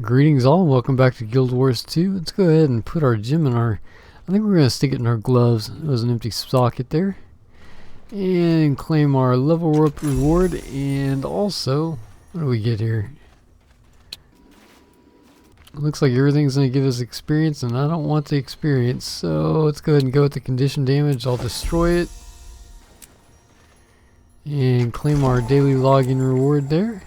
Greetings all, welcome back to Guild Wars 2. Let's go ahead and put our gem in our... I think we're going to stick it in our gloves. It was an empty socket there. And claim our level up reward. And also, what do we get here? Looks like everything's going to give us experience, and I don't want the experience. So let's go ahead and go with the condition damage. I'll destroy it. And claim our daily login reward there.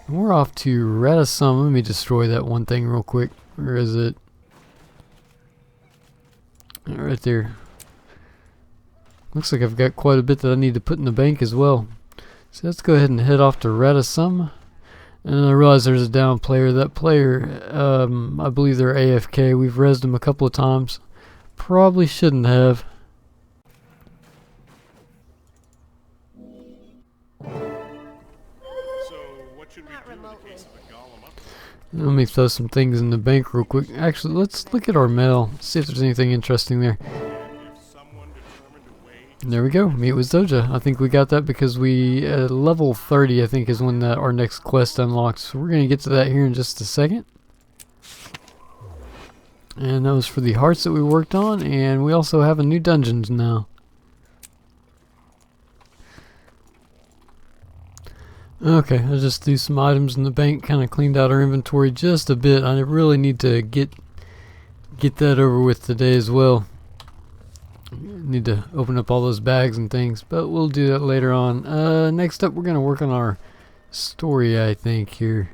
And we're off to Radisson. Let me destroy that one thing real quick. Where is it? Right there. Looks like I've got quite a bit that I need to put in the bank as well. So let's go ahead and head off to Radisson. And I realize there's a down player. That player, I believe they're AFK. We've rezzed them a couple of times. Probably shouldn't have. Let me throw some things in the bank real quick. Actually, let's look at our mail. See if there's anything interesting there. There we go. Meet with Zoja. I think we got that because we level 30 I think is when our next quest unlocks. So we're going to get to that here in just a second. And that was for the hearts that we worked on, and we also have a new dungeons now. Okay, I'll just do some items in the bank, kind of cleaned out our inventory just a bit. I really need to get that over with today as well. Need to open up all those bags and things, but we'll do that later on. Next up, we're going to work on our story, I think, here.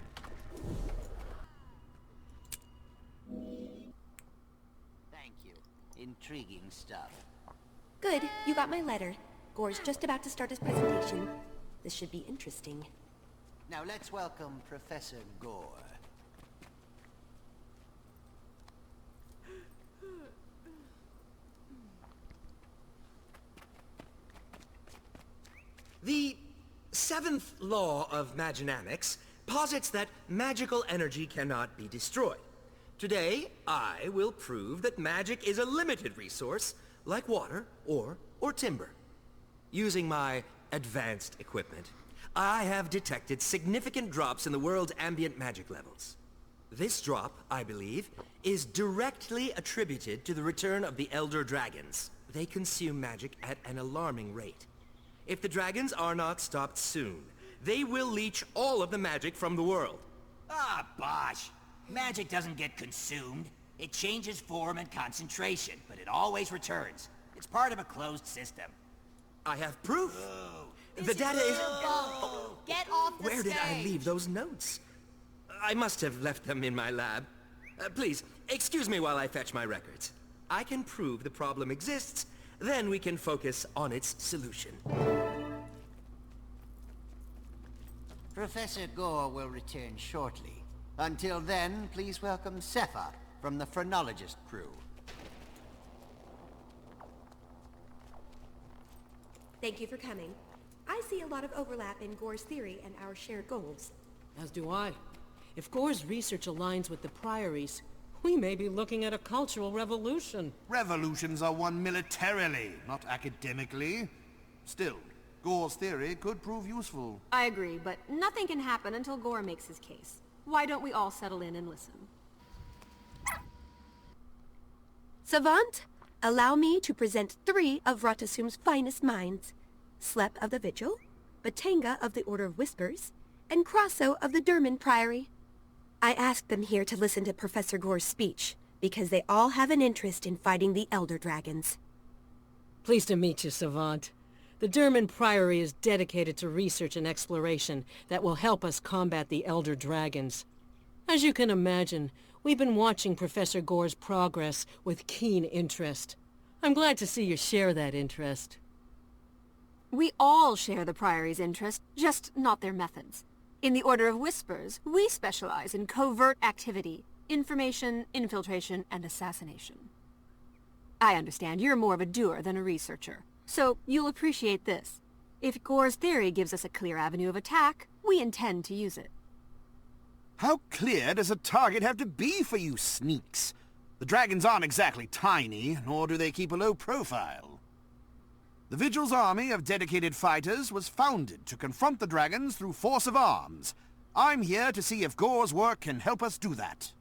Thank you. Intriguing stuff. Good, you got my letter. Gore's just about to start his presentation. This should be interesting. Now let's welcome Professor Gore. The seventh law of maginamics posits that magical energy cannot be destroyed. Today, I will prove that magic is a limited resource, like water or timber. Using my advanced equipment, I have detected significant drops in the world's ambient magic levels. This drop, I believe, is directly attributed to the return of the Elder Dragons. They consume magic at an alarming rate. If the dragons are not stopped soon, they will leech all of the magic from the world. Ah, bosh! Magic doesn't get consumed. It changes form and concentration, but it always returns. It's part of a closed system. I have proof. The data is... Oh, Get off the where did I leave those notes? I must have left them in my lab. Please, excuse me while I fetch my records. I can prove the problem exists, then we can focus on its solution. Professor Gore will return shortly. Until then, please welcome Sepha from the Phrenologist crew. Thank you for coming. I see a lot of overlap in Gore's theory and our shared goals. As do I. If Gore's research aligns with the Priory's, we may be looking at a cultural revolution. Revolutions are won militarily, not academically. Still, Gore's theory could prove useful. I agree, but nothing can happen until Gore makes his case. Why don't we all settle in and listen? Savant, allow me to present 3 of Ratasum's finest minds. Slep of the Vigil, Batanga of the Order of Whispers, and Crosso of the Derman Priory. I asked them here to listen to Professor Gore's speech, because they all have an interest in fighting the Elder Dragons. Pleased to meet you, Savant. The Derman Priory is dedicated to research and exploration that will help us combat the Elder Dragons. As you can imagine, we've been watching Professor Gore's progress with keen interest. I'm glad to see you share that interest. We all share the Priory's interest, just not their methods. In the Order of Whispers, we specialize in covert activity, information, infiltration, and assassination. I understand you're more of a doer than a researcher, so you'll appreciate this. If Gore's theory gives us a clear avenue of attack, we intend to use it. How clear does a target have to be for you sneaks? The dragons aren't exactly tiny, nor do they keep a low profile. The Vigil's army of dedicated fighters was founded to confront the dragons through force of arms. I'm here to see if Gore's work can help us do that.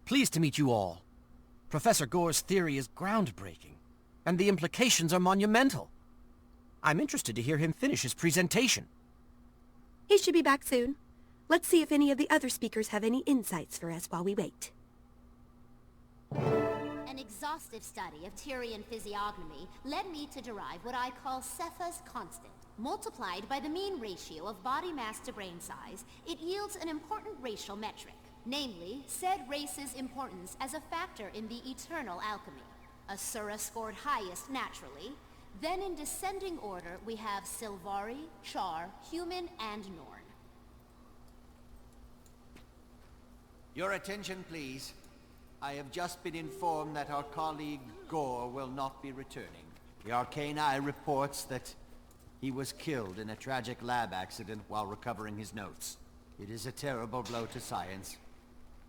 Pleased to meet you all. Professor Gore's theory is groundbreaking, and the implications are monumental. I'm interested to hear him finish his presentation. He should be back soon. Let's see if any of the other speakers have any insights for us while we wait. An exhaustive study of Tyrian physiognomy led me to derive what I call Cepha's constant. Multiplied by the mean ratio of body mass to brain size, it yields an important racial metric, namely, said race's importance as a factor in the eternal alchemy. Asura scored highest naturally. Then in descending order, we have Sylvari, Char, Human, and Norn. Your attention, please. I have just been informed that our colleague Gore will not be returning. The Arcane Eye reports that he was killed in a tragic lab accident while recovering his notes. It is a terrible blow to science.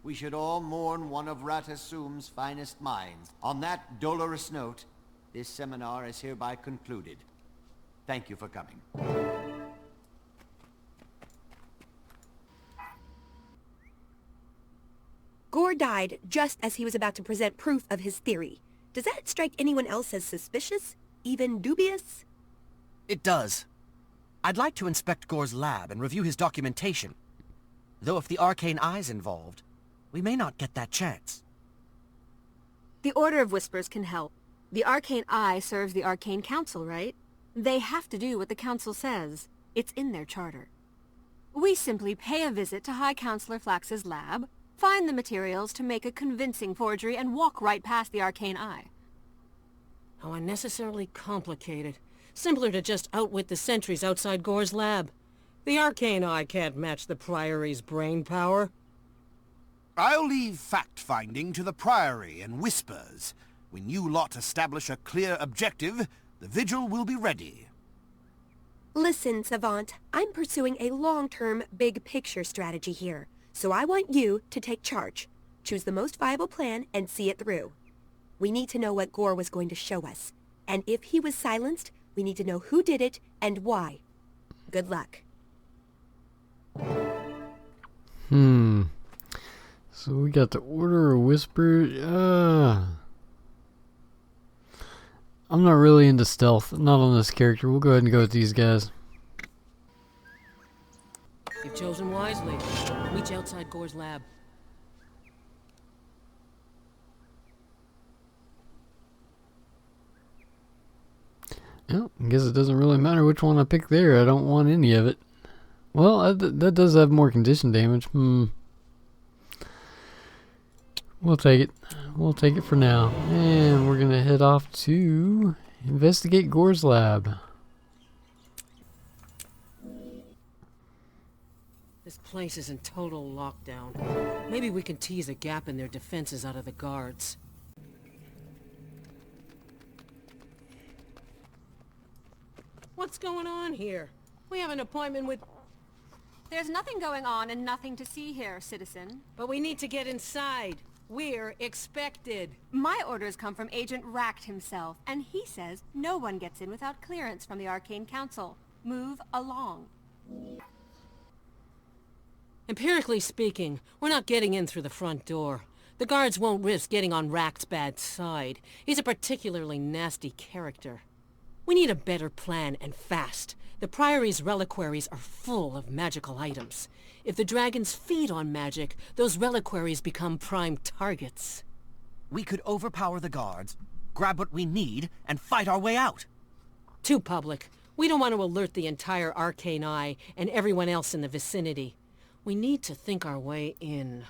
We should all mourn one of Ratasum's finest minds. On that dolorous note, this seminar is hereby concluded. Thank you for coming. Gore died just as he was about to present proof of his theory. Does that strike anyone else as suspicious? Even dubious? It does. I'd like to inspect Gore's lab and review his documentation. Though if the Arcane Eye's involved, we may not get that chance. The Order of Whispers can help. The Arcane Eye serves the Arcane Council, right? They have to do what the Council says. It's in their charter. We simply pay a visit to High Counselor Flax's lab, find the materials to make a convincing forgery, and walk right past the Arcane Eye. How unnecessarily complicated. Simpler to just outwit the sentries outside Gore's lab. The Arcane Eye can't match the Priory's brain power. I'll leave fact-finding to the Priory and Whispers. When you lot establish a clear objective, the vigil will be ready. Listen, Savant, I'm pursuing a long-term, big-picture strategy here, so I want you to take charge. Choose the most viable plan and see it through. We need to know what Gore was going to show us, and if he was silenced, we need to know who did it and why. Good luck. So we got the Order of Whisper. I'm not really into stealth. Not on this character. We'll go ahead and go with these guys. You've chosen wisely. Meet you outside Gore's lab. Well, I guess it doesn't really matter which one I pick there. I don't want any of it. Well, that does have more condition damage. We'll take it. We'll take it for now. And we're going to head off to investigate Gore's lab. This place is in total lockdown. Maybe we can tease a gap in their defenses out of the guards. What's going on here? We have an appointment with... There's nothing going on and nothing to see here, citizen. But we need to get inside. We're expected. My orders come from Agent Racht himself, and he says no one gets in without clearance from the Arcane Council. Move along. Empirically speaking, we're not getting in through the front door. The guards won't risk getting on Racht's bad side. He's a particularly nasty character. We need a better plan, and fast. The Priory's reliquaries are full of magical items. If the dragons feed on magic, those reliquaries become prime targets. We could overpower the guards, grab what we need, and fight our way out. Too public. We don't want to alert the entire Arcane Eye and everyone else in the vicinity. We need to think our way in.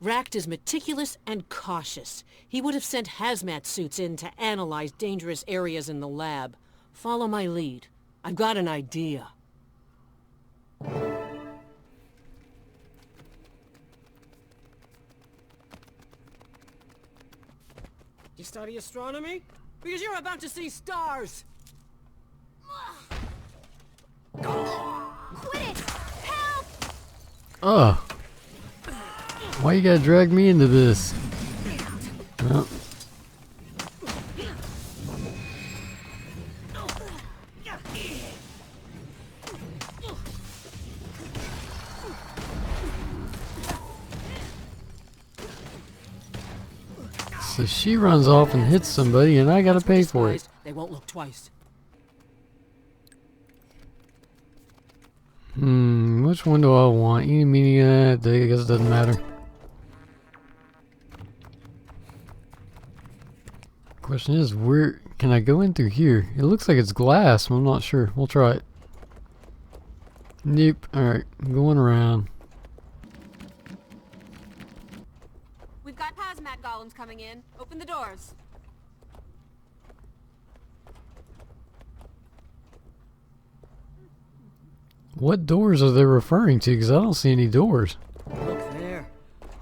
Racht is meticulous and cautious. He would have sent hazmat suits in to analyze dangerous areas in the lab. Follow my lead. I've got an idea. You study astronomy? Because you're about to see stars! Quit it! Help! Oh. Why you gotta drag me into this? Well. So she runs off and hits somebody, and I gotta pay for it. They won't look twice. Which one do I want? Eeny, meeny, I guess it doesn't matter. Question is, where can I go in through here? It looks like it's glass, but I'm not sure. We'll try it. Nope. Alright, I'm going around. We've got hazmat golems coming in. Open the doors. What doors are they referring to? Because I don't see any doors. Look there.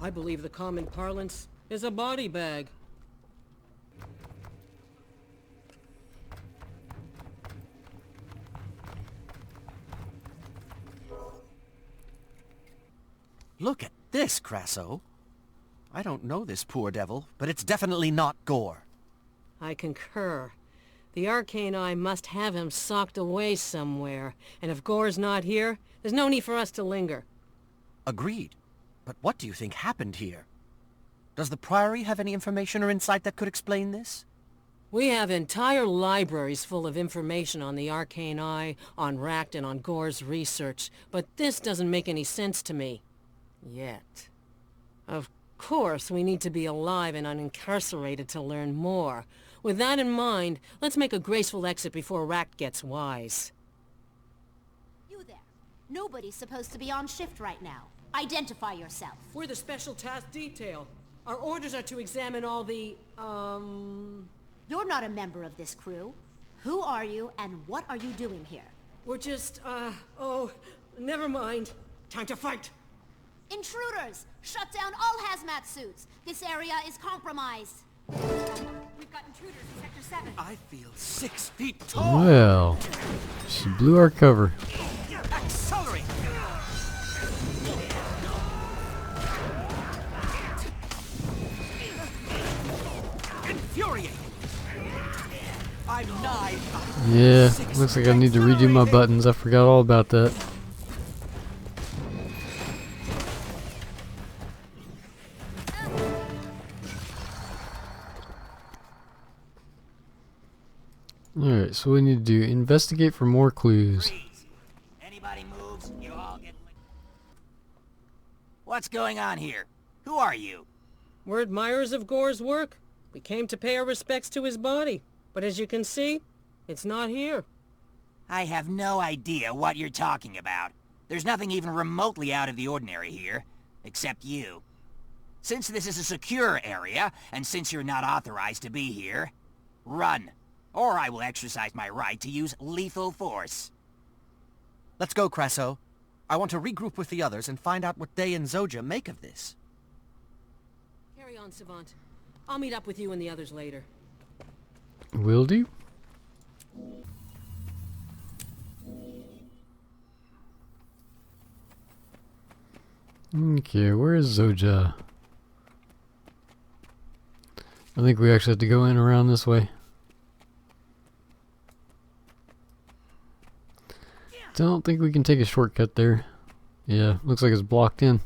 I believe the common parlance is a body bag. Look at this, Crasso. I don't know this poor devil, but it's definitely not gore. I concur. The arcane eye must have him socked away somewhere, and if Gore's not here, there's no need for us to linger. Agreed. But what do you think happened here? Does the Priory have any information or insight that could explain this? We have entire libraries full of information on the arcane eye, on Ract, and on Gore's research, but this doesn't make any sense to me. Yet. Of course, we need to be alive and unincarcerated to learn more. With that in mind, let's make a graceful exit before Ract gets wise. You there. Nobody's supposed to be on shift right now. Identify yourself. We're the Special Task Detail. Our orders are to examine all the, You're not a member of this crew. Who are you, and what are you doing here? We're just, oh, never mind. Time to fight! Intruders! Shut down all hazmat suits! This area is compromised! We've got intruders in Sector 7. I feel 6 feet tall! Well, she blew our cover. Accelerate! Infuriate! I'm nigh. Yeah, looks like I need to redo my buttons. I forgot all about that. Alright, so what we need to do, investigate for more clues. Freeze. Anybody moves, you all get licked. What's going on here? Who are you? We're admirers of Gore's work. We came to pay our respects to his body. But as you can see, it's not here. I have no idea what you're talking about. There's nothing even remotely out of the ordinary here, except you. Since this is a secure area, and since you're not authorized to be here, run. Or I will exercise my right to use lethal force. Let's go, Crasso. I want to regroup with the others and find out what they and Zoja make of this. Carry on, Savant. I'll meet up with you and the others later. Will do. Okay, where is Zoja? I think we actually have to go in around this way. Don't think we can take a shortcut there. Yeah, looks like it's blocked in.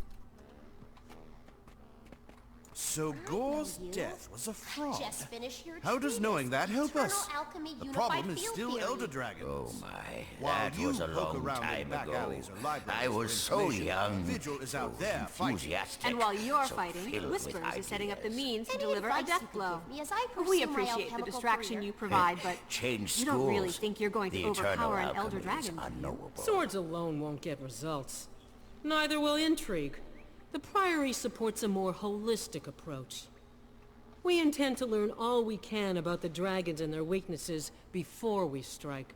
So Gore's death was a fraud. Just finish your How does treatise. knowing that help Eternal us? alchemy The unified problem is field still theory. elder dragons. Oh my, While that you was a poke long around in time back ago. alleys or libraries I for was so information, young, Vigil is out so there fighting. enthusiastic, And while you're so fighting, filled with Whispers is setting up the ideas. means to Any deliver a advice you death could blow. give me as I pursue We my appreciate the alchemical distraction career? you provide, but Change you don't really schools. think you're going to The eternal overpower an alchemy elder is dragon, do you? unknowable. Swords alone won't get results. Neither will intrigue. The Priory supports a more holistic approach. We intend to learn all we can about the dragons and their weaknesses before we strike.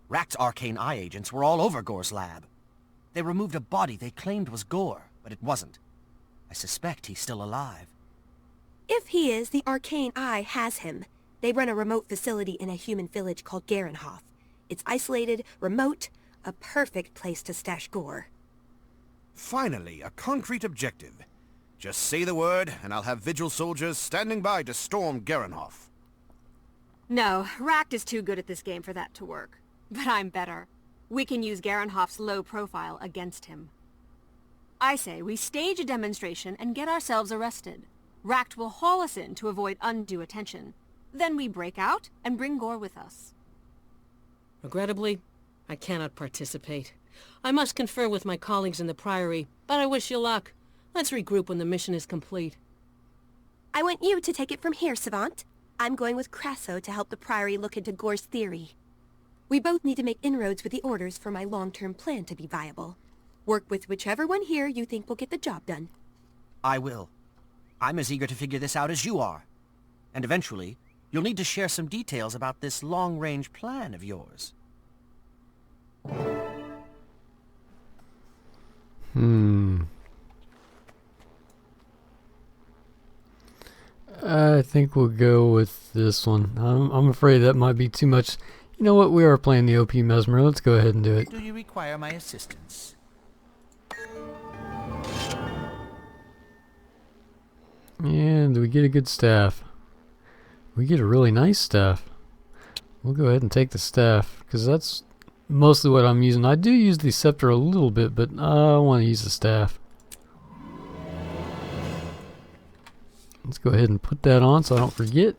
Ract's arcane eye agents were all over Gore's lab. They removed a body they claimed was Gore, but it wasn't. I suspect he's still alive. If he is, the arcane eye has him. They run a remote facility in a human village called Garenhof. It's isolated, remote, a perfect place to stash Gore. Finally, a concrete objective. Just say the word, and I'll have Vigil soldiers standing by to storm Garenhof. No, Ract is too good at this game for that to work. But I'm better. We can use Garenhof's low profile against him. I say we stage a demonstration and get ourselves arrested. Ract will haul us in to avoid undue attention. Then we break out and bring Gore with us. Regrettably, I cannot participate. I must confer with my colleagues in the Priory, but I wish you luck. Let's regroup when the mission is complete. I want you to take it from here, Savant. I'm going with Crasso to help the Priory look into Gore's theory. We both need to make inroads with the orders for my long-term plan to be viable. Work with whichever one here you think will get the job done. I will. I'm as eager to figure this out as you are. And eventually, you'll need to share some details about this long-range plan of yours. I think we'll go with this one. I'm afraid that might be too much. You know what? We are playing the OP Mesmer. Let's go ahead and do it. Do you require my assistance? And we get a good staff. We get a really nice staff. We'll go ahead and take the staff, because that's mostly what I'm using. I do use the scepter a little bit, but I want to use the staff. Let's go ahead and put that on so I don't forget.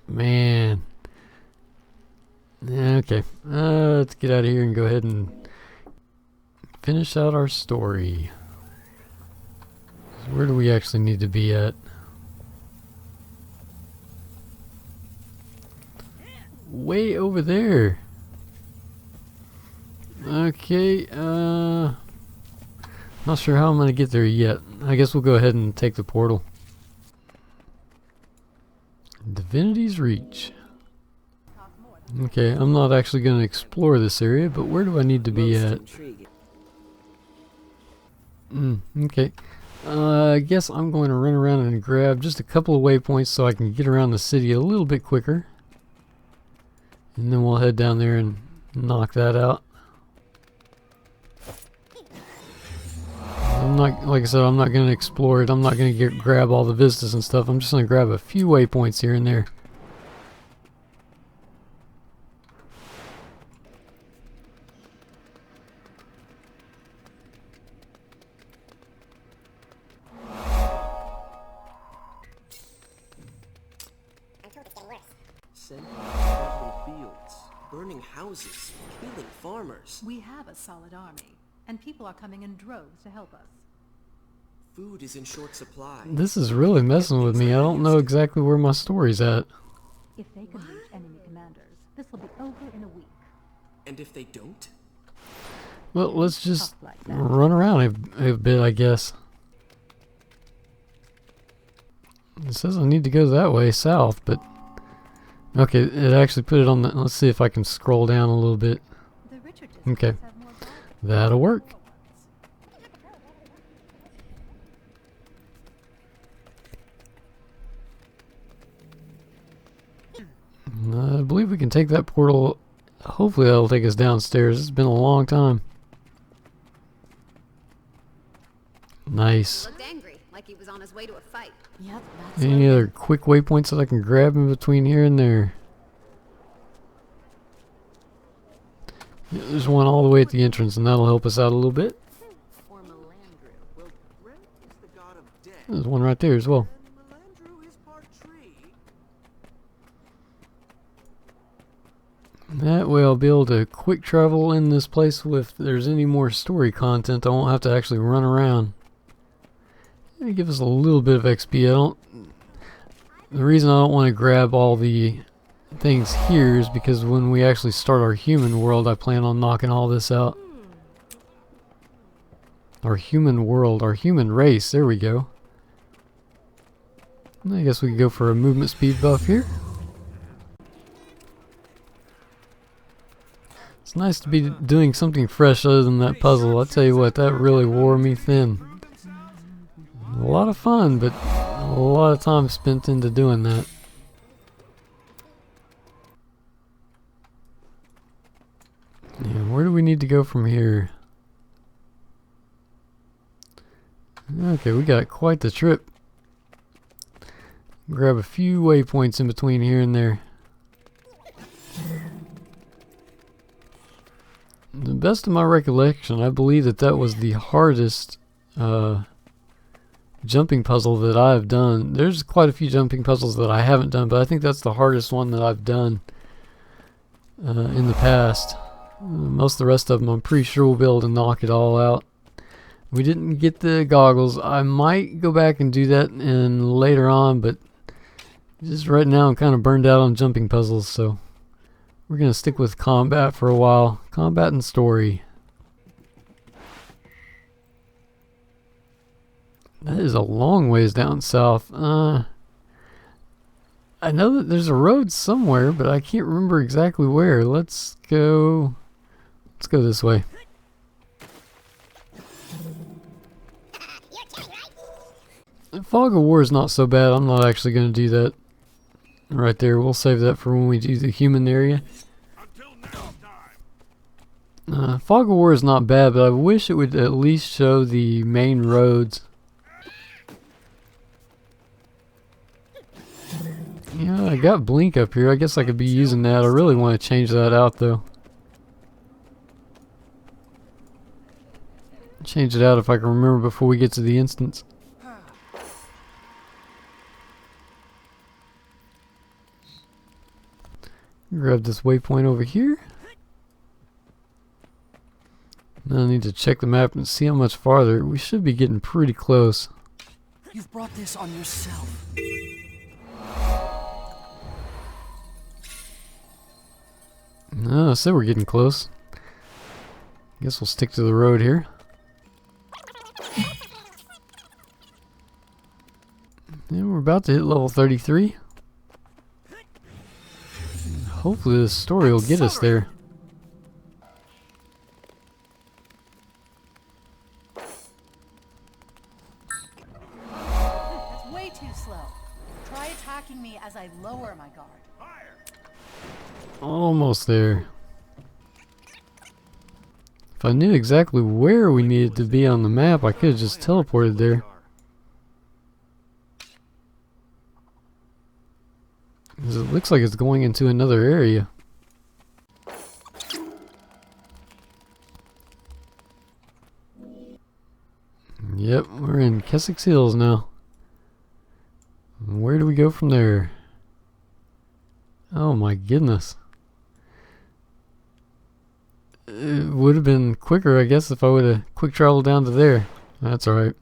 Man. Okay. Let's get out of here and go ahead and finish out our story. Where do we actually need to be at? Way over there. Okay, not sure how I'm gonna get there yet. I guess we'll go ahead and take the portal. Divinity's Reach. Okay, I'm not actually gonna explore this area, but where do I need to be at? Okay. I guess I'm going to run around and grab just a couple of waypoints so I can get around the city a little bit quicker. And then we'll head down there and knock that out. I'm not, like I said, I'm not going to explore it. I'm not going to grab all the vistas and stuff. I'm just going to grab a few waypoints here and there. Fields, burning houses, killing farmers. We have a solid army, and people are coming in droves to help us. Food is in short supply. This is really messing with me. I don't know exactly where my story's at. If they can reach enemy commanders, this will be over in a week. And if they don't? Well, let's just run around a bit, I guess. It says I need to go that way, south, but... Okay, it actually put it on the... Let's see if I can scroll down a little bit. Okay, that'll work. I believe we can take that portal. Hopefully that'll take us downstairs. It's been a long time. Nice. Looked angry, like he was on his way to a fight. Yep, that's Any other quick waypoints that I can grab in between here and there? Yeah, there's one all the way at the entrance, and that'll help us out a little bit. There's one right there as well. That way I'll be able to quick travel in this place if there's any more story content. I won't have to actually run around. It'll give us a little bit of XP. The reason I don't want to grab all the things here is because when we actually start our human world, I plan on knocking all this out. Our human world, our human race, there we go. I guess we could go for a movement speed buff here. It's nice to be doing something fresh other than that puzzle. I'll tell you what, that really wore me thin. A lot of fun, but a lot of time spent into doing that. Yeah, where do we need to go from here? Okay, we got quite the trip. Grab a few waypoints in between here and there. the best of my recollection, I believe that was the hardest jumping puzzle that I've done. There's quite a few jumping puzzles that I haven't done, but I think that's the hardest one that I've done in the past. Most of the rest of them, I'm pretty sure we'll be able to knock it all out. We didn't get the goggles. I might go back and do that later on, but just right now I'm kind of burned out on jumping puzzles, so we're going to stick with combat for a while. Combat and story. That is a long ways down south. I know that there's a road somewhere, but I can't remember exactly where. Let's go this way. Fog of War is not so bad. I'm not actually going to do that right there. We'll save that for when we do the human area. Fog of War is not bad, but I wish it would at least show the main roads. Yeah, I got blink up here. I guess I could be using that. I really want to change that out though. Change it out if I can remember before we get to the instance. Grab this waypoint over here. Now I need to check the map and see how much farther. We should be getting pretty close. You've brought this on yourself. No, I said we're getting close. Guess we'll stick to the road here. And we're about to hit level 33. Hopefully this story will get us there. That's way too slow. Try attacking me as I lower my guard. Almost there. If I knew exactly where we needed to be on the map, I could have just teleported there. 'Cause it looks like it's going into another area. Yep, we're in Kessex Hills now. Where do we go from there? Oh my goodness. It would have been quicker, I guess, if I would have quick traveled down to there. That's alright.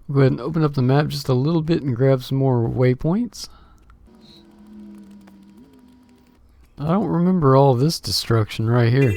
We'll go ahead and open up the map just a little bit and grab some more waypoints. I don't remember all this destruction right here.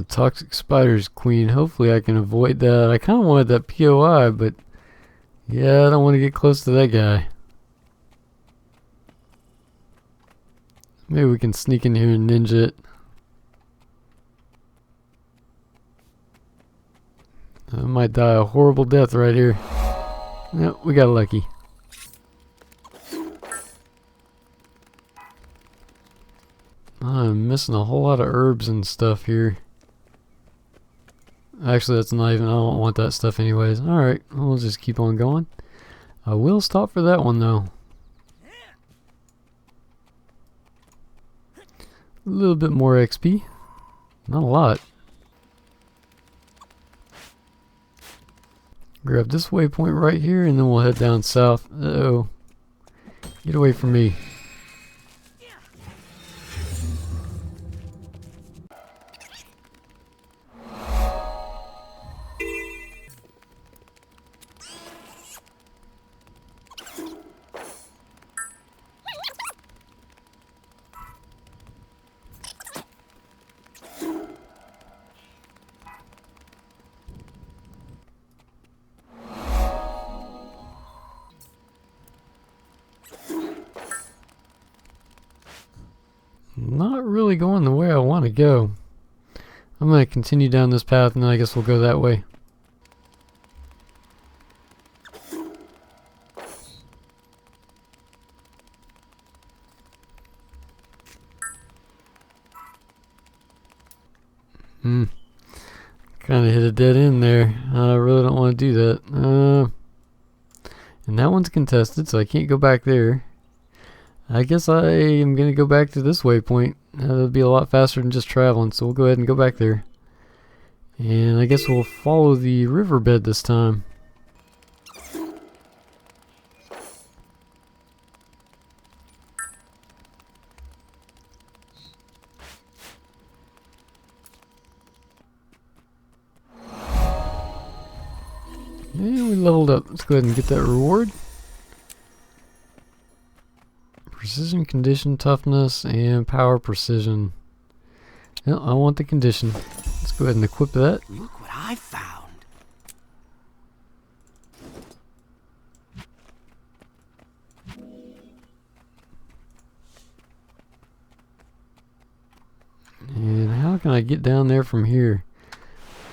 Toxic spiders queen. Hopefully I can avoid that. I kind of wanted that POI, but yeah, I don't want to get close to that guy. Maybe we can sneak in here and ninja it. I might die a horrible death right here. Yep, we got lucky. I'm missing a whole lot of herbs and stuff here. Actually, that's not even, I don't want that stuff anyways. Alright, we'll just keep on going. I will stop for that one though. A little bit more XP. Not a lot. Grab this waypoint right here and then we'll head down south. Uh-oh. Get away from me. Not really going the way I want to go. I'm going to continue down this path and then I guess we'll go that way. Kind of hit a dead end there. I really don't want to do that. And that one's contested, so I can't go back there. I guess I am going to go back to this waypoint. That'll be a lot faster than just traveling, so we'll go ahead and go back there. And I guess we'll follow the riverbed this time. And we leveled up. Let's go ahead and get that reward. Precision, condition, toughness, and power precision. Well, I want the condition. Let's go ahead and equip that. Look what I found. And how can I get down there from here?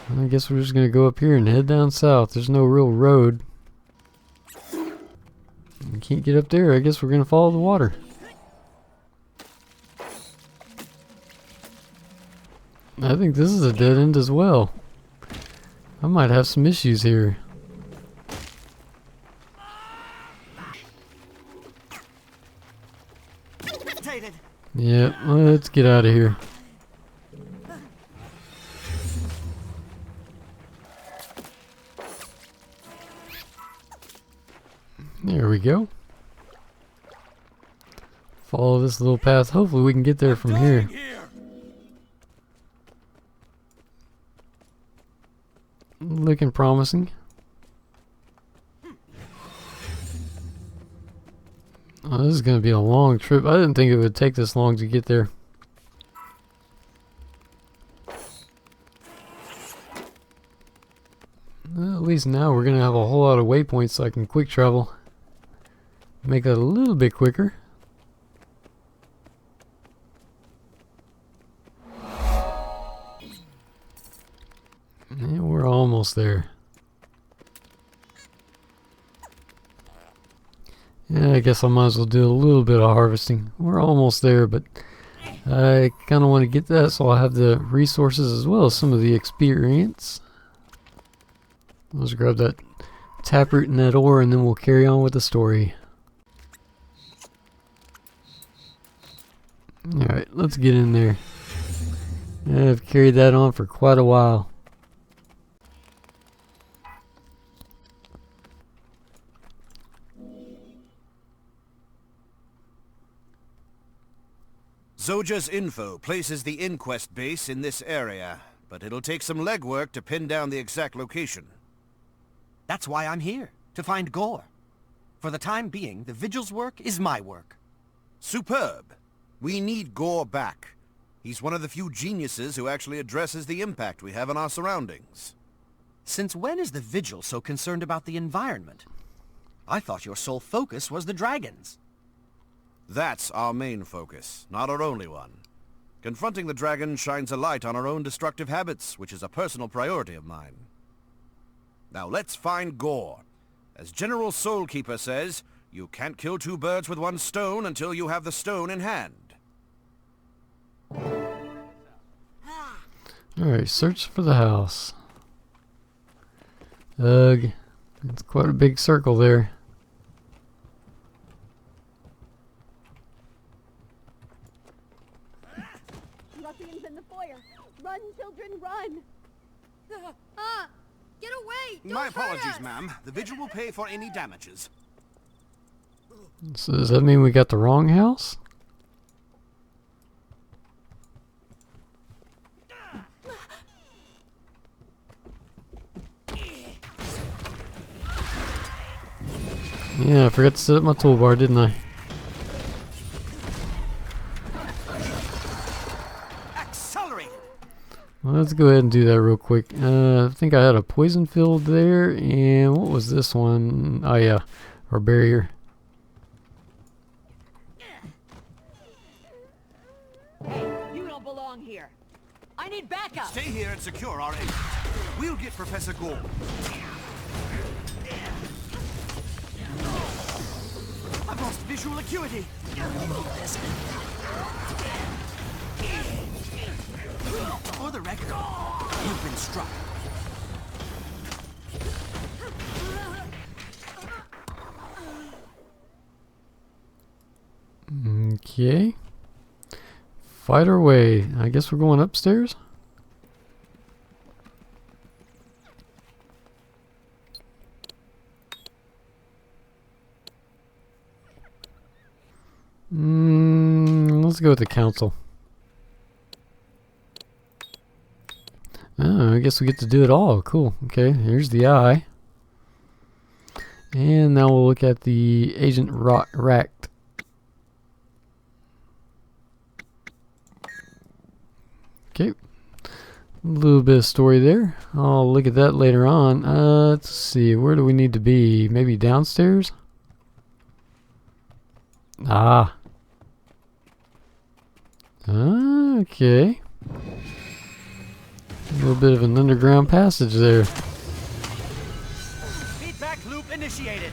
I guess we're just going to go up here and head down south. There's no real road. We can't get up there. I guess we're going to follow the water. I think this is a dead end as well. I might have some issues here. Yeah, let's get out of here. There we go. Follow this little path. Hopefully we can get there from here. Looking promising. Oh, this is going to be a long trip. I didn't think it would take this long to get there. Well, at least now we're going to have a whole lot of waypoints so I can quick travel. Make that a little bit quicker. And we're almost there. Yeah, I guess I might as well do a little bit of harvesting. We're almost there, but I kind of want to get that so I'll have the resources as well as some of the experience. Let's grab that taproot and that ore, and then we'll carry on with the story. Alright, let's get in there. I've carried that on for quite a while. Zoja's info places the inquest base in this area, but it'll take some legwork to pin down the exact location. That's why I'm here, to find Gore. For the time being, the Vigil's work is my work. Superb. We need Gore back. He's one of the few geniuses who actually addresses the impact we have on our surroundings. Since when is the Vigil so concerned about the environment? I thought your sole focus was the dragons. That's our main focus, not our only one. Confronting the dragon shines a light on our own destructive habits, which is a personal priority of mine. Now let's find Gore. As General Soulkeeper says, you can't kill two birds with one stone until you have the stone in hand. Alright, search for the house. Ugh, it's quite a big circle there. Ruffians in the foyer! Run, children, run! Get away! Don't My hurt apologies, us! ma'am. The Vigil will pay for any damages. So does that mean we got the wrong house? Yeah, I forgot to set up my toolbar, didn't I? Accelerated! Well, let's go ahead and do that real quick. I think I had a poison field there, and what was this one? Oh yeah, our barrier. You don't belong here. I need backup. Stay here and secure our exit. We'll get Professor Gore. I've lost visual acuity! For the record, you've been struck. Okay. Fight our way. I guess we're going upstairs? Let's go with the council. Oh, I guess we get to do it all. Cool. Okay, here's the eye. And now we'll look at the Agent Racked. Okay. A little bit of story there. I'll look at that later on. Let's see. Where do we need to be? Maybe downstairs? Ah. Okay. A little bit of an underground passage there. Feedback loop initiated.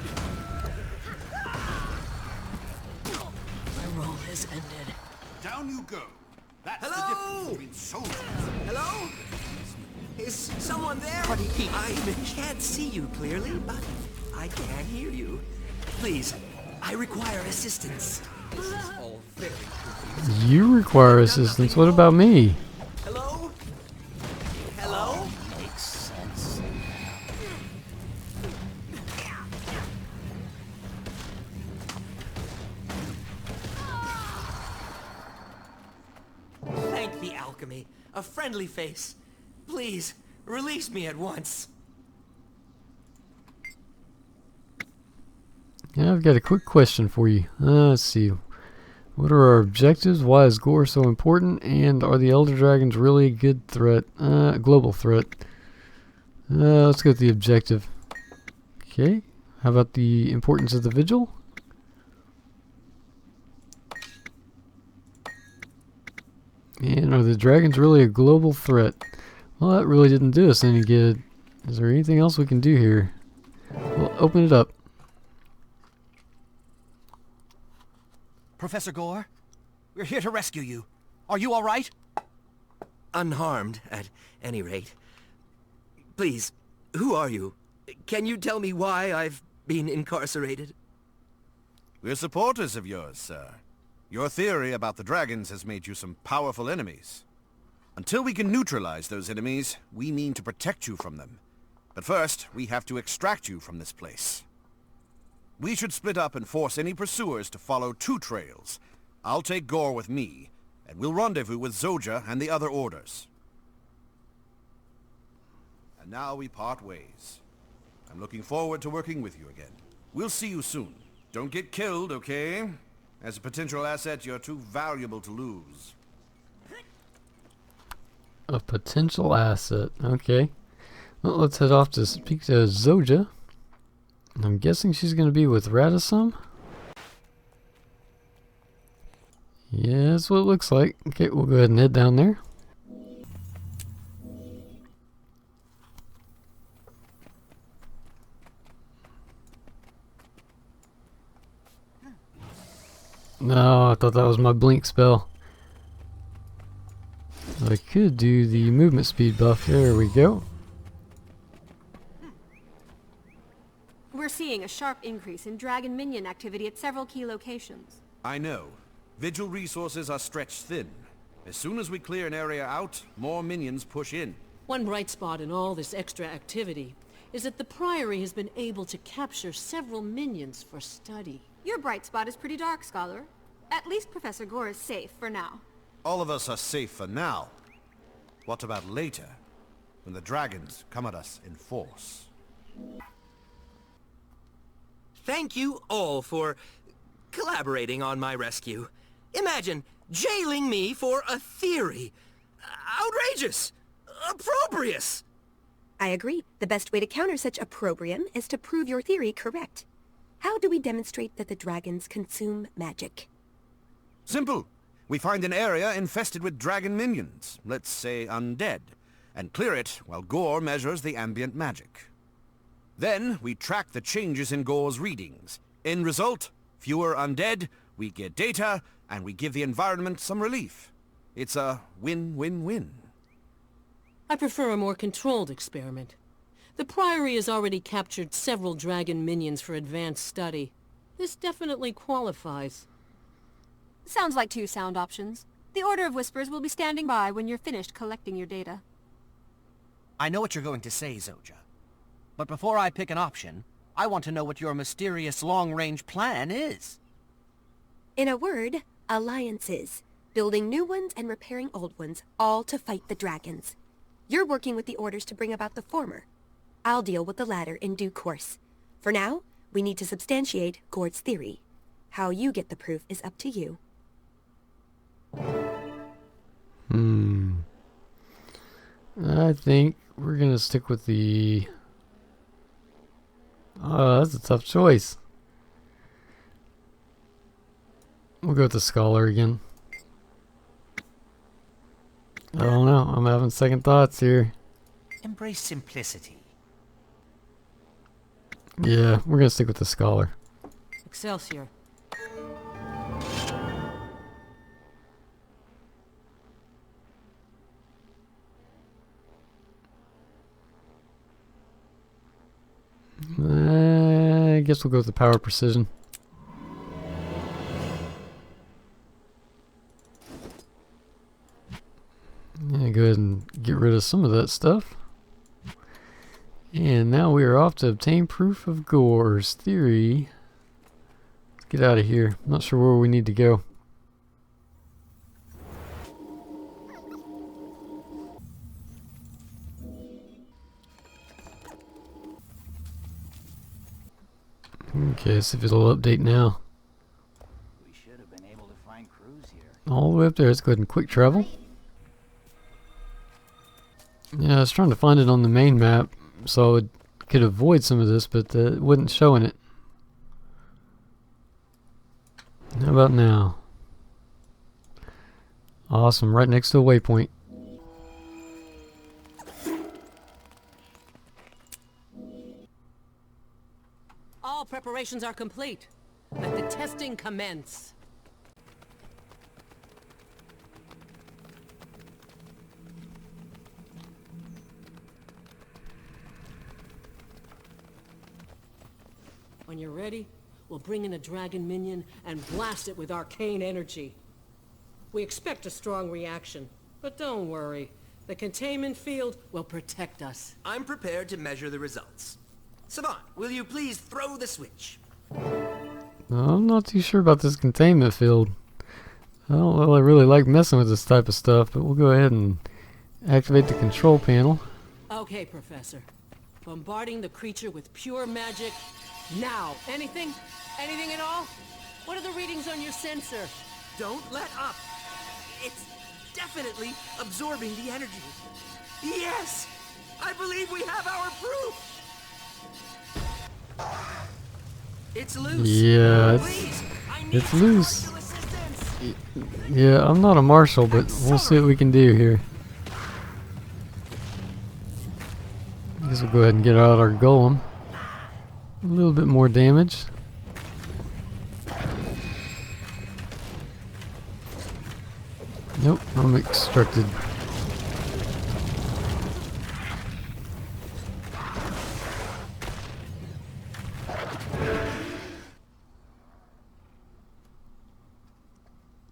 My role has ended. Down you go. That's Hello? the difference between soldiers. Hello? Is someone there? I can't see you clearly, but I can hear you. Please, I require assistance. This is all very confusing. You require assistance. What about me? Hello? Hello? Makes sense. Thank the alchemy. A friendly face. Please, release me at once. Yeah, I've got a quick question for you. Let's see. What are our objectives? Why is Gore so important? And are the Elder Dragons really a good threat? Global threat. Let's go with the objective. Okay. How about the importance of the vigil? And are the dragons really a global threat? Well, that really didn't do us any good. Is there anything else we can do here? We'll open it up. Professor Gore, we're here to rescue you. Are you all right? Unharmed, at any rate. Please, who are you? Can you tell me why I've been incarcerated? We're supporters of yours, sir. Your theory about the dragons has made you some powerful enemies. Until we can neutralize those enemies, we mean to protect you from them. But first, we have to extract you from this place. We should split up and force any pursuers to follow two trails. I'll take Gore with me, and we'll rendezvous with Zoja and the other orders. And now we part ways. I'm looking forward to working with you again. We'll see you soon. Don't get killed, okay? As a potential asset, you're too valuable to lose. A potential asset. Okay. Well, let's head off to speak to Zoja. I'm guessing she's going to be with Radisson. Yeah, that's what it looks like. Okay, we'll go ahead and head down there. No, I thought that was my blink spell. I could do the movement speed buff. There we go. We're seeing a sharp increase in dragon minion activity at several key locations. I know. Vigil resources are stretched thin. As soon as we clear an area out, more minions push in. One bright spot in all this extra activity is that the Priory has been able to capture several minions for study. Your bright spot is pretty dark, Scholar. At least Professor Gore is safe for now. All of us are safe for now. What about later, when the dragons come at us in force? Thank you all for collaborating on my rescue. Imagine jailing me for a theory. Outrageous! Opprobrious! I agree. The best way to counter such opprobrium is to prove your theory correct. How do we demonstrate that the dragons consume magic? Simple. We find an area infested with dragon minions, let's say undead, and clear it while Gore measures the ambient magic. Then we track the changes in Gore's readings. End result, fewer undead, we get data, and we give the environment some relief. It's a win-win-win. I prefer a more controlled experiment. The Priory has already captured several dragon minions for advanced study. This definitely qualifies. Sounds like two sound options. The Order of Whispers will be standing by when you're finished collecting your data. I know what you're going to say, Zoja. But before I pick an option, I want to know what your mysterious long-range plan is. In a word, alliances. Building new ones and repairing old ones, all to fight the dragons. You're working with the orders to bring about the former. I'll deal with the latter in due course. For now, we need to substantiate Gord's theory. How you get the proof is up to you. I think we're gonna stick with the... Oh, that's a tough choice. We'll go with the scholar again. I don't know. I'm having second thoughts here. Embrace simplicity. Yeah, we're gonna stick with the scholar. Excelsior. I guess we'll go with the power precision. Yeah, go ahead and get rid of some of that stuff. And now we are off to obtain proof of Gore's theory. Let's get out of here. I'm not sure where we need to go. Okay, let's see if it'll update now. We should have been able to find crews here. All the way up there. Let's go ahead and quick travel. Yeah, I was trying to find it on the main map so I could avoid some of this, but it wasn't showing it. How about now? Awesome, right next to a waypoint. All preparations are complete. Let the testing commence. When you're ready, we'll bring in a dragon minion and blast it with arcane energy. We expect a strong reaction, but don't worry. The containment field will protect us. I'm prepared to measure the results. Savant, will you please throw the switch? I'm not too sure about this containment field. I don't really like messing with this type of stuff, but we'll go ahead and activate the control panel. Okay, Professor. Bombarding the creature with pure magic. Now! Anything? Anything at all? What are the readings on your sensor? Don't let up. It's definitely absorbing the energy. Yes! I believe we have our proof! It's loose. Yeah, Please, it's loose. Yeah, I'm not a marshal, but we'll see what we can do here. I guess we'll go ahead and get out our golem. A little bit more damage. Nope, I'm extracted.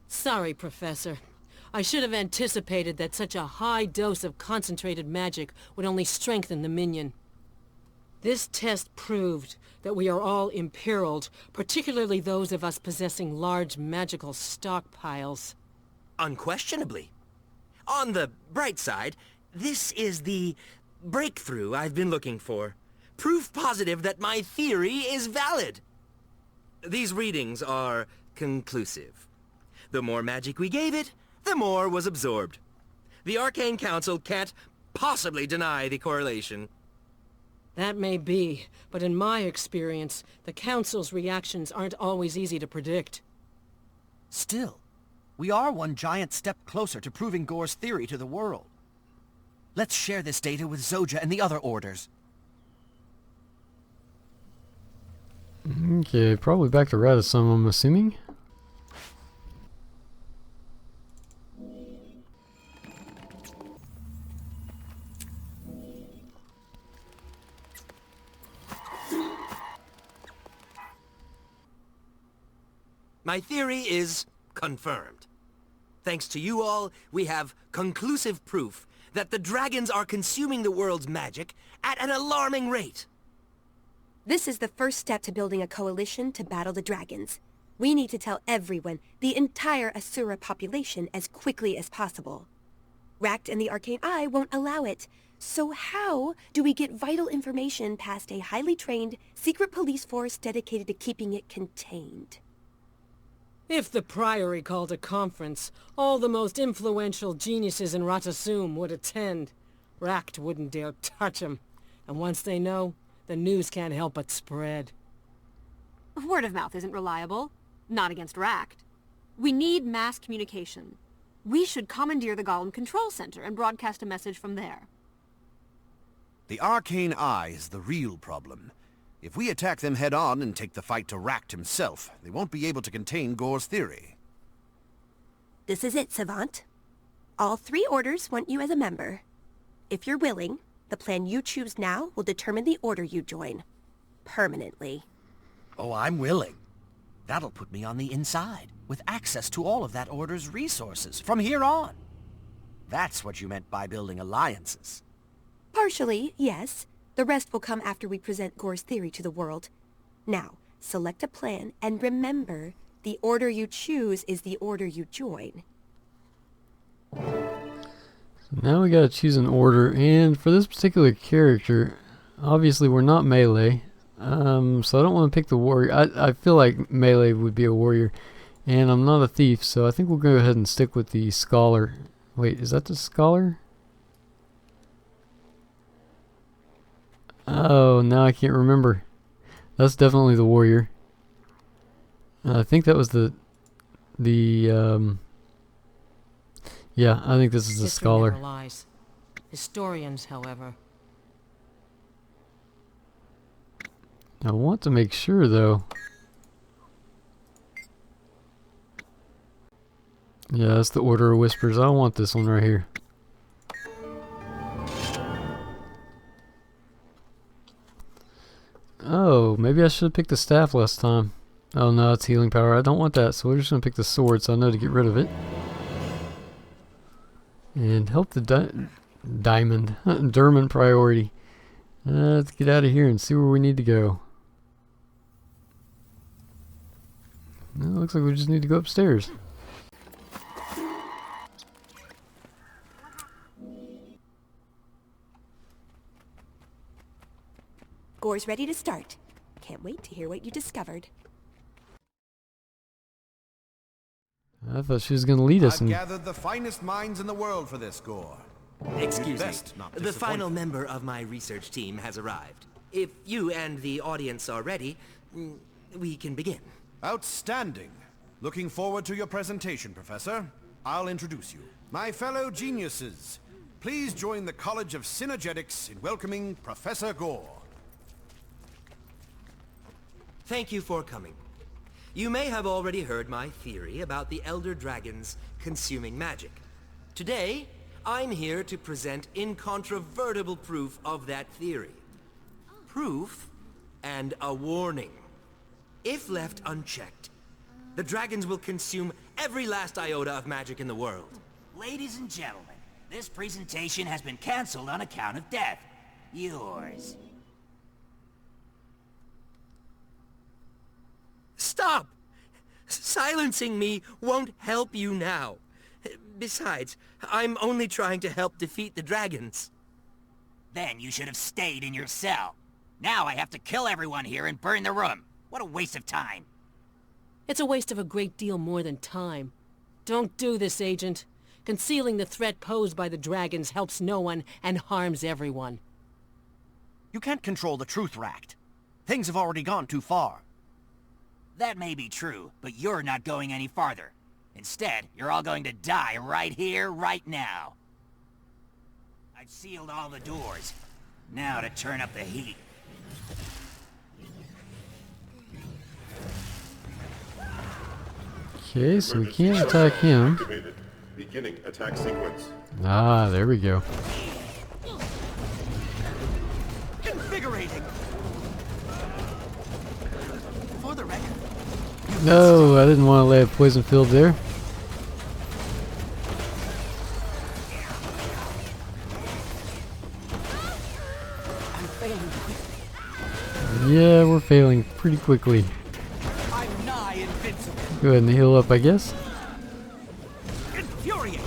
Sorry, Professor. I should have anticipated that such a high dose of concentrated magic would only strengthen the minion. This test proved that we are all imperiled, particularly those of us possessing large magical stockpiles. Unquestionably. On the bright side, this is the breakthrough I've been looking for. Proof positive that my theory is valid. These readings are conclusive. The more magic we gave it, the more was absorbed. The Arcane Council can't possibly deny the correlation. That may be, but in my experience, the Council's reactions aren't always easy to predict. Still, we are one giant step closer to proving Gore's theory to the world. Let's share this data with Zoja and the other orders. Okay, probably back to Radisson, I'm assuming. My theory is confirmed. Thanks to you all, we have conclusive proof that the dragons are consuming the world's magic at an alarming rate. This is the first step to building a coalition to battle the dragons. We need to tell everyone, the entire Asura population, as quickly as possible. Ract and the Arcane Eye won't allow it. So how do we get vital information past a highly trained, secret police force dedicated to keeping it contained? If the Priory called a conference, all the most influential geniuses in Ratasum would attend. Ract wouldn't dare touch 'em. And once they know, the news can't help but spread. Word of mouth isn't reliable. Not against Ract. We need mass communication. We should commandeer the Golem Control Center and broadcast a message from there. The Arcane Eye is the real problem. If we attack them head-on and take the fight to Ract himself, they won't be able to contain Gore's theory. This is it, Savant. All 3 orders want you as a member. If you're willing, the plan you choose now will determine the order you join. Permanently. Oh, I'm willing. That'll put me on the inside, with access to all of that order's resources from here on. That's what you meant by building alliances. Partially, yes. The rest will come after we present Gore's theory to the world. Now, select a plan, and remember, the order you choose is the order you join. Now we gotta choose an order, and for this particular character, obviously we're not melee, so I don't want to pick the warrior. I feel like melee would be a warrior, and I'm not a thief, so I think we'll go ahead and stick with the scholar. Wait, is that the scholar? Oh, now I can't remember. That's definitely the warrior. I think that was yeah, I think this is the History scholar. never lies. Historians, however. I want to make sure, though. Yeah, that's the Order of Whispers. I want this one right here. Oh, maybe I should have picked the staff last time. Oh no, it's healing power. I don't want that, so we're just going to pick the sword so I know to get rid of it. And help the diamond. Derman priority. Let's get out of here and see where we need to go. Well, looks like we just need to go upstairs. Gore's ready to start. Can't wait to hear what you discovered. I thought she was going to lead us. I've gathered the finest minds in the world for this, Gore. Excuse me. Best not The disappoint final them. member of my research team has arrived. If you and the audience are ready, we can begin. Outstanding. Looking forward to your presentation, Professor. I'll introduce you. My fellow geniuses, please join the College of Synergetics in welcoming Professor Gore. Thank you for coming. You may have already heard my theory about the Elder Dragons consuming magic. Today, I'm here to present incontrovertible proof of that theory. Proof and a warning. If left unchecked, the dragons will consume every last iota of magic in the world. Ladies and gentlemen, this presentation has been cancelled on account of death. Yours. Stop! Silencing me won't help you now. Besides, I'm only trying to help defeat the dragons. Then you should have stayed in your cell. Now I have to kill everyone here and burn the room. What a waste of time. It's a waste of a great deal more than time. Don't do this, Agent. Concealing the threat posed by the dragons helps no one and harms everyone. You can't control the truth, Ract. Things have already gone too far. That may be true, but you're not going any farther. Instead, you're all going to die right here, right now. I've sealed all the doors. Now to turn up the heat. Okay, so we can't attack him. Activated. Beginning attack sequence. Ah, there we go. Invigorating! For the record, you No, I didn't want to lay a poison field there. I'm failing. Yeah, we're failing pretty quickly. I'm nigh invincible. Go ahead and heal up, I guess. Infuriate.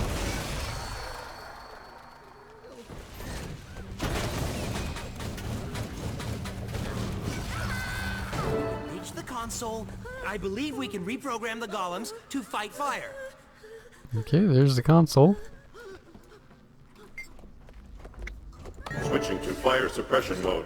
Reach the console. I believe we can reprogram the golems to fight fire. Okay, there's the console. Switching to fire suppression mode.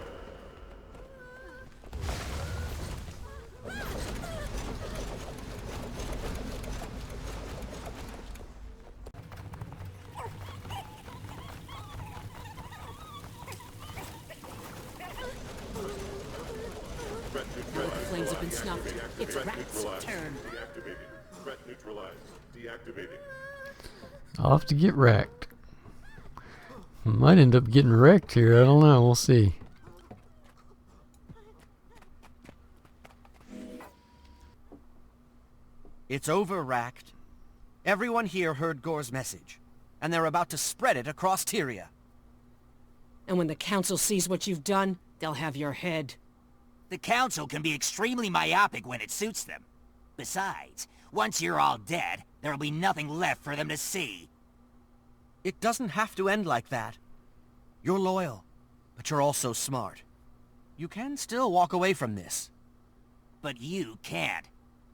The flames have been snuffed. It's Rat's turn. Deactivating. Threat neutralized. Deactivating. I'll have to get wrecked. Might end up getting wrecked here. I don't know. We'll see. It's over, Racked. Everyone here heard Gore's message, and they're about to spread it across Tyria. And when the council sees what you've done, they'll have your head. The council can be extremely myopic when it suits them. Besides, once you're all dead, there'll be nothing left for them to see. It doesn't have to end like that. You're loyal, but you're also smart. You can still walk away from this. But you can't.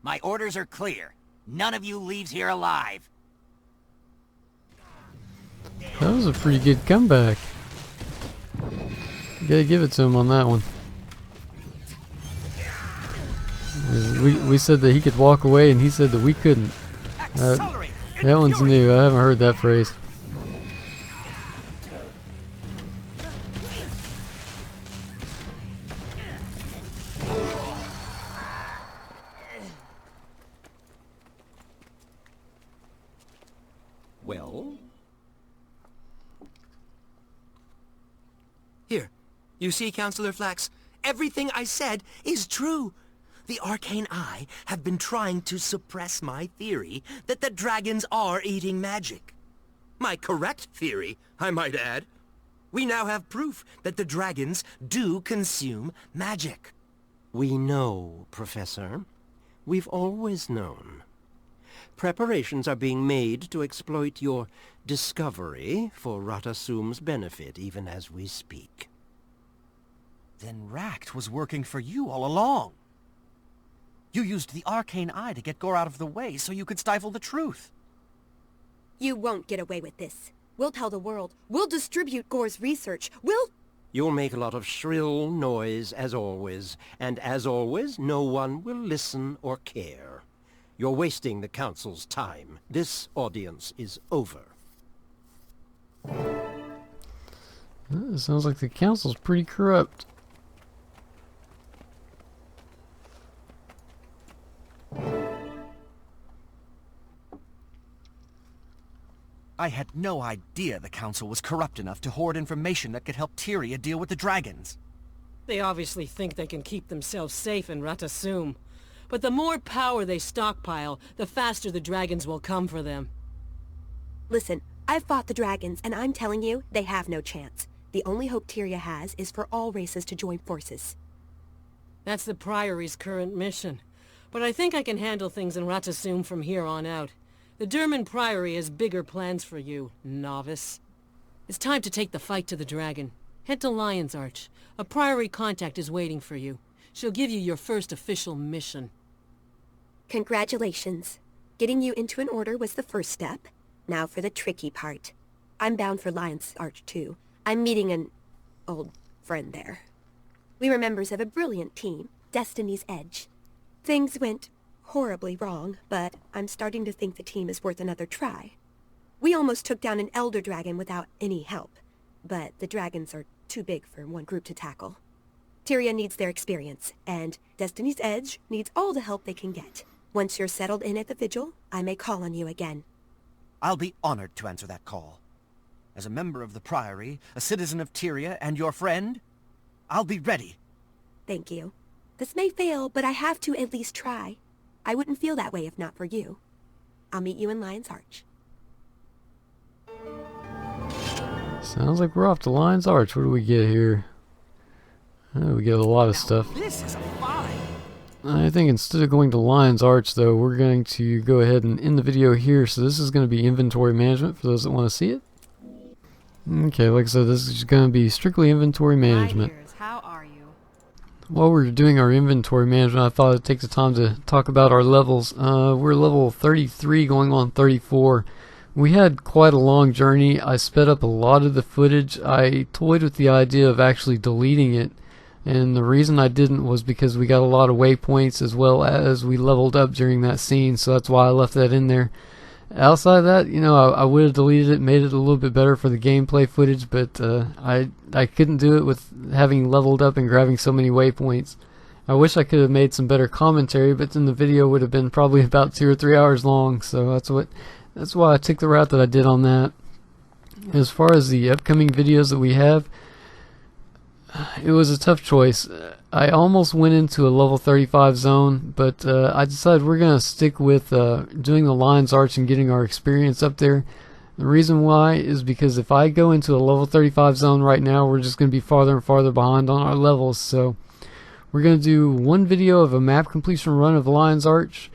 My orders are clear. None of you leaves here alive. That was a pretty good comeback. You gotta give it to him on that one. We said that he could walk away, and he said that we couldn't. That one's new. I haven't heard that phrase. Well? Here, you see, Counselor Flax, everything I said is true. The Arcane Eye have been trying to suppress my theory that the dragons are eating magic. My correct theory, I might add. We now have proof that the dragons do consume magic. We know, Professor. We've always known. Preparations are being made to exploit your discovery for Ratasum's benefit, even as we speak. Then Racked was working for you all along. You used the Arcane Eye to get Gore out of the way so you could stifle the truth. You won't get away with this. We'll tell the world. We'll distribute Gore's research. You'll make a lot of shrill noise, as always. And as always, no one will listen or care. You're wasting the Council's time. This audience is over. It sounds like the Council's pretty corrupt. I had no idea the Council was corrupt enough to hoard information that could help Tyria deal with the dragons. They obviously think they can keep themselves safe in Ratasum. But the more power they stockpile, the faster the dragons will come for them. Listen, I've fought the dragons, and I'm telling you, they have no chance. The only hope Tyria has is for all races to join forces. That's the Priory's current mission. But I think I can handle things in Ratasum from here on out. The Derman Priory has bigger plans for you, novice. It's time to take the fight to the dragon. Head to Lion's Arch. A Priory contact is waiting for you. She'll give you your first official mission. Congratulations. Getting you into an order was the first step. Now for the tricky part. I'm bound for Lion's Arch too. I'm meeting an old friend there. We were members of a brilliant team, Destiny's Edge. Things went horribly wrong, but I'm starting to think the team is worth another try. We almost took down an Elder Dragon without any help, but the dragons are too big for one group to tackle. Tyria needs their experience, and Destiny's Edge needs all the help they can get. Once you're settled in at the Vigil, I may call on you again. I'll be honored to answer that call. As a member of the Priory, a citizen of Tyria, and your friend, I'll be ready. Thank you. This may fail, but I have to at least try. I wouldn't feel that way if not for you. I'll meet you in Lion's Arch. Sounds like we're off to Lion's Arch. What do we get here? We get a lot of stuff. This is a find. I think instead of going to Lion's Arch, though, we're going to go ahead and end the video here. So this is going to be inventory management for those that want to see it. Okay, like I said, this is going to be strictly inventory management. How are you? While we're doing our inventory management, I thought I'd take the time to talk about our levels. We're level 33 going on 34. We had quite a long journey. I sped up a lot of the footage. I toyed with the idea of actually deleting it. And the reason I didn't was because we got a lot of waypoints as well as we leveled up during that scene, so that's why I left that in there. Outside of that, you know, I would have deleted it, made it a little bit better for the gameplay footage, but I couldn't do it with having leveled up and grabbing so many waypoints. I wish I could have made some better commentary, but then the video would have been probably about 2 or 3 hours long, so that's why I took the route that I did on that. As far as the upcoming videos that we have, it was a tough choice. I almost went into a level 35 zone, but I decided we're going to stick with doing the Lion's Arch and getting our experience up there. The reason why is because if I go into a level 35 zone right now, we're just going to be farther and farther behind on our levels. So we're going to do one video of a map completion run of the Lion's Arch.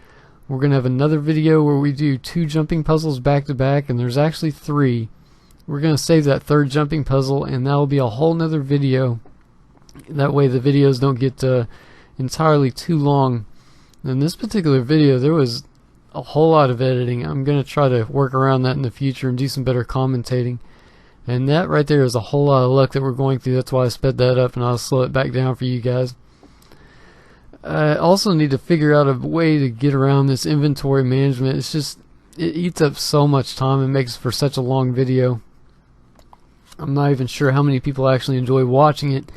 We're going to have another video where we do 2 jumping puzzles back to back, and there's actually 3. We're going to save that 3rd jumping puzzle, and that'll be a whole nother video. That way the videos don't get entirely too long. In this particular video, there was a whole lot of editing. I'm going to try to work around that in the future and do some better commentating. And that right there is a whole lot of luck that we're going through. That's why I sped that up, and I'll slow it back down for you guys. I also need to figure out a way to get around this inventory management. It's just, it eats up so much time and makes for such a long video. I'm not even sure how many people actually enjoy watching it.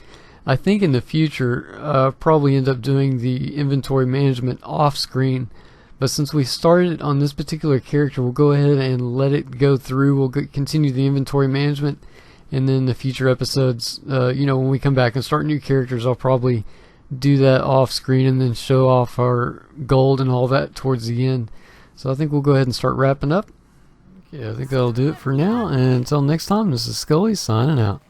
I think in the future, probably end up doing the inventory management off screen. But since we started on this particular character, we'll go ahead and let it go through. We'll continue the inventory management. And then the future episodes, you know, when we come back and start new characters, I'll probably do that off screen and then show off our gold and all that towards the end. So I think we'll go ahead and start wrapping up. Okay, I think that'll do it for now. And until next time, this is Scully signing out.